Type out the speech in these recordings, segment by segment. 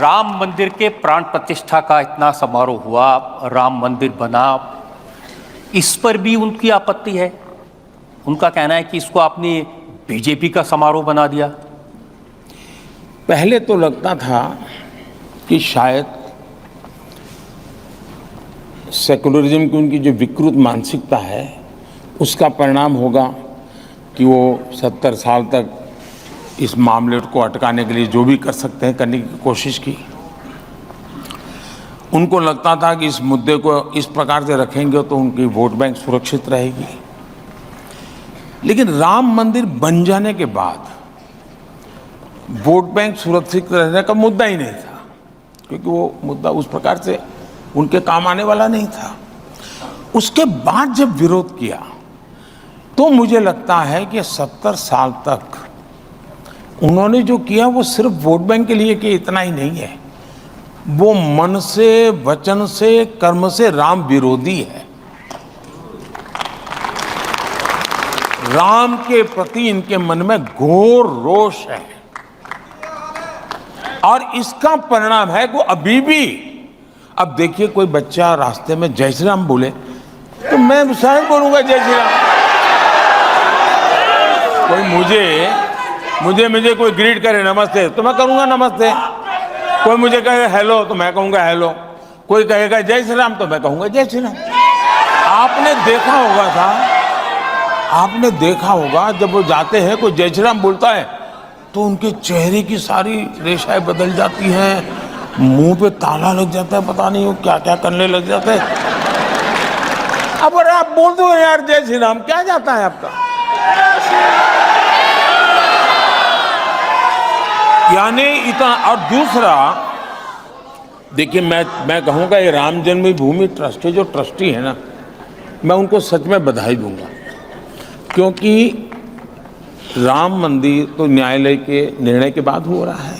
राम मंदिर के प्राण प्रतिष्ठा का इतना समारोह हुआ, राम मंदिर बना, इस पर भी उनकी आपत्ति है। उनका कहना है कि इसको आपने बीजेपी का समारोह बना दिया। पहले तो लगता था कि शायद सेकुलरिज्म की उनकी जो विकृत मानसिकता है उसका परिणाम होगा कि वो 70 साल तक इस मामले को अटकाने के लिए जो भी कर सकते हैं करने की कोशिश की। उनको लगता था कि इस मुद्दे को इस प्रकार से रखेंगे तो उनकी वोट बैंक सुरक्षित रहेगी। लेकिन राम मंदिर बन जाने के बाद वोट बैंक सुरक्षित रहने का मुद्दा ही नहीं था, क्योंकि वो मुद्दा उस प्रकार से उनके काम आने वाला नहीं था। उसके बाद जब विरोध किया तो मुझे लगता है कि 70 साल तक उन्होंने जो किया वो सिर्फ वोट बैंक के लिए कि इतना ही नहीं है, वो मन से, वचन से, कर्म से राम विरोधी है। राम के प्रति इनके मन में घोर रोष है और इसका परिणाम है कि अभी भी, अब देखिए कोई बच्चा रास्ते में जय श्री राम बोले तो मैं शायद बोलूंगा जय श्री राम। कोई मुझे कोई ग्रीट करे नमस्ते तो मैं करूंगा नमस्ते, कोई मुझे कहे हेलो तो मैं कहूंगा हेलो, कोई कहेगा जय श्री राम तो मैं कहूंगा जय श्री राम। आपने देखा होगा जब वो जाते हैं कोई जय श्री राम बोलता है तो उनके चेहरे की सारी रेखाएं बदल जाती हैं, मुंह पे ताला लग जाता है, पता नहीं वो क्या क्या करने लग जाते हैं। अब अरे आप बोल दो यार जय श्री राम, क्या जाता है आपका। यानी इतना। और दूसरा देखिए, मैं कहूँगा ये राम जन्मभूमि ट्रस्ट के जो ट्रस्टी है ना, मैं उनको सच में बधाई दूंगा, क्योंकि राम मंदिर तो न्यायालय के निर्णय के बाद हो रहा है।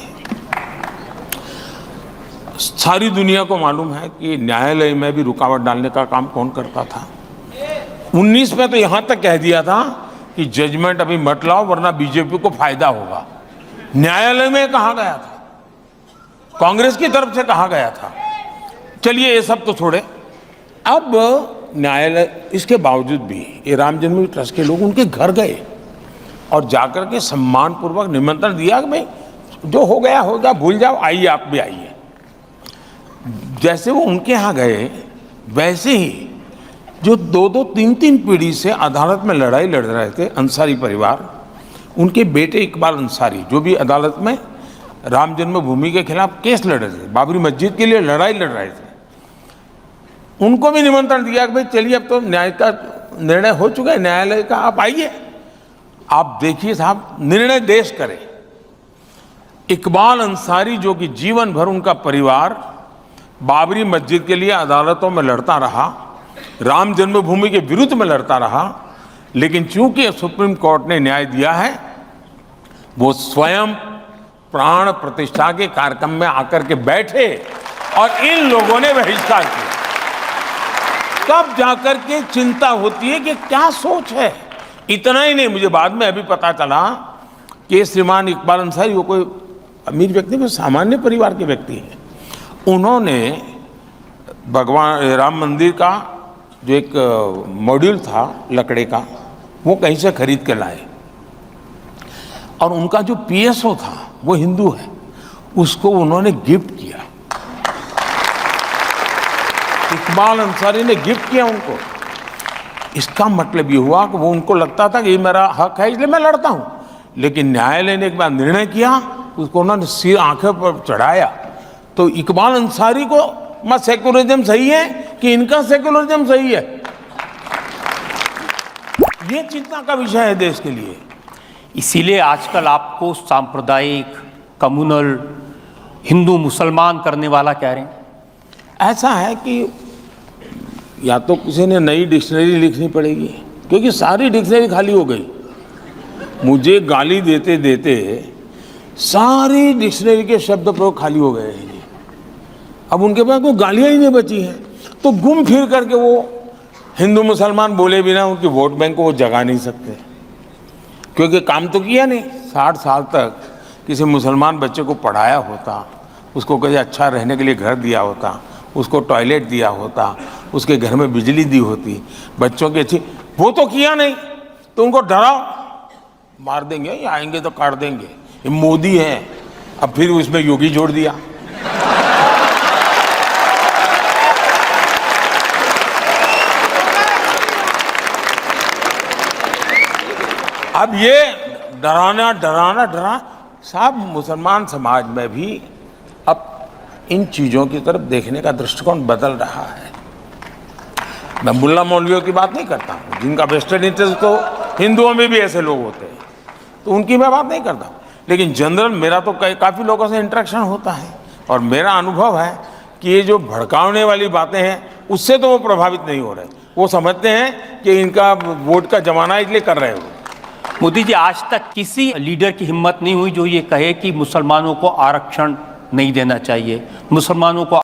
सारी दुनिया को मालूम है कि न्यायालय में भी रुकावट डालने का काम कौन करता था। 19 में तो यहां तक कह दिया था कि जजमेंट अभी मत लाओ वरना बीजेपी को फायदा होगा। न्यायालय में कहा गया था, कांग्रेस की तरफ से कहा गया था। चलिए ये सब तो छोड़े, अब न्यायालय, इसके बावजूद भी ये राम जन्मभूमि ट्रस्ट के लोग उनके घर गए और जाकर के सम्मानपूर्वक निमंत्रण दिया कि भाई जो हो गया होगा, भूल जाओ, आइए आप भी आइए। जैसे वो उनके यहाँ गए वैसे ही जो 2-2, 3-3 पीढ़ी से अदालत में लड़ाई लड़ रहे थे अंसारी परिवार, उनके बेटे इकबाल अंसारी जो भी अदालत में राम जन्मभूमि के खिलाफ केस लड़ रहे थे, बाबरी मस्जिद के लिए लड़ाई लड़ रहे थे, उनको भी निमंत्रण दिया कि भाई चलिए अब तो न्याय का निर्णय हो चुका है न्यायालय का, आप आइए, आप देखिए साहब निर्णय देश करे। इकबाल अंसारी जो कि जीवन भर उनका परिवार बाबरी मस्जिद के लिए अदालतों में लड़ता रहा, राम जन्मभूमि के विरुद्ध में लड़ता रहा, लेकिन चूंकि सुप्रीम कोर्ट ने न्याय दिया है, वो स्वयं प्राण प्रतिष्ठा के कार्यक्रम में आकर के बैठे और इन लोगों ने बहिष्कार किया। तब जाकर के चिंता होती है कि क्या सोच है। इतना ही नहीं, मुझे बाद में अभी पता चला कि श्रीमान इकबाल अंसारी वो कोई अमीर व्यक्ति, वो सामान्य परिवार के व्यक्ति हैं। उन्होंने भगवान राम मंदिर का जो एक मॉड्यूल था लकड़े का, वो कहीं से खरीद के लाए और उनका जो पीएसओ था वो हिंदू है, उसको उन्होंने गिफ्ट किया। इकबाल अंसारी ने गिफ्ट किया उनको। इसका मतलब ये हुआ कि वो उनको लगता था कि ये मेरा हक है इसलिए मैं लड़ता हूं, लेकिन न्यायालय ने एक बार निर्णय किया, उसको उन्होंने सिर आंखें पर चढ़ाया। तो इकबाल अंसारी को मत सेकुलरिज्म सही है कि इनका सेकुलरिज्म सही है, ये चिंता का विषय है देश के लिए। इसीलिए आजकल आपको सांप्रदायिक, कम्युनल, हिंदू मुसलमान करने वाला कह रहे हैं। ऐसा है कि या तो किसी ने नई डिक्शनरी लिखनी पड़ेगी, क्योंकि सारी डिक्शनरी खाली हो गई। मुझे गाली देते देते सारी डिक्शनरी के शब्द प्रयोग खाली हो गए हैं। अब उनके पास कोई गालियां ही नहीं बची हैं, तो घूम फिर करके वो हिंदू मुसलमान बोले बिना उनकी वोट बैंक को वो जगा नहीं सकते, क्योंकि काम तो किया नहीं। 60 साल तक किसी मुसलमान बच्चे को पढ़ाया होता, उसको कहीं अच्छा रहने के लिए घर दिया होता, उसको टॉयलेट दिया होता, उसके घर में बिजली दी होती, बच्चों की अच्छी, वो तो किया नहीं। तो उनको डराओ, मार देंगे, ये आएंगे तो काट देंगे, ये मोदी है। अब फिर उसमें योगी जोड़ दिया। अब ये डराना साहब, मुसलमान समाज में भी अब इन चीजों की तरफ देखने का दृष्टिकोण बदल रहा है। मैं मुल्ला मौलवियों की बात नहीं करता हूँ, जिनका वेस्टेड इंटरेस्ट, तो हिंदुओं में भी ऐसे लोग होते हैं, तो उनकी मैं बात नहीं करता हूँ। लेकिन जनरल मेरा तो काफ़ी लोगों से इंटरेक्शन होता है, और मेरा अनुभव है कि ये जो भड़काने वाली बातें हैं, उससे तो वो प्रभावित नहीं हो रहे। वो समझते हैं कि इनका वोट का जमाना इसलिए कर रहे हो। मोदी जी, आज तक किसी लीडर की हिम्मत नहीं हुई जो ये कहे कि मुसलमानों को आरक्षण नहीं देना चाहिए, मुसलमानों को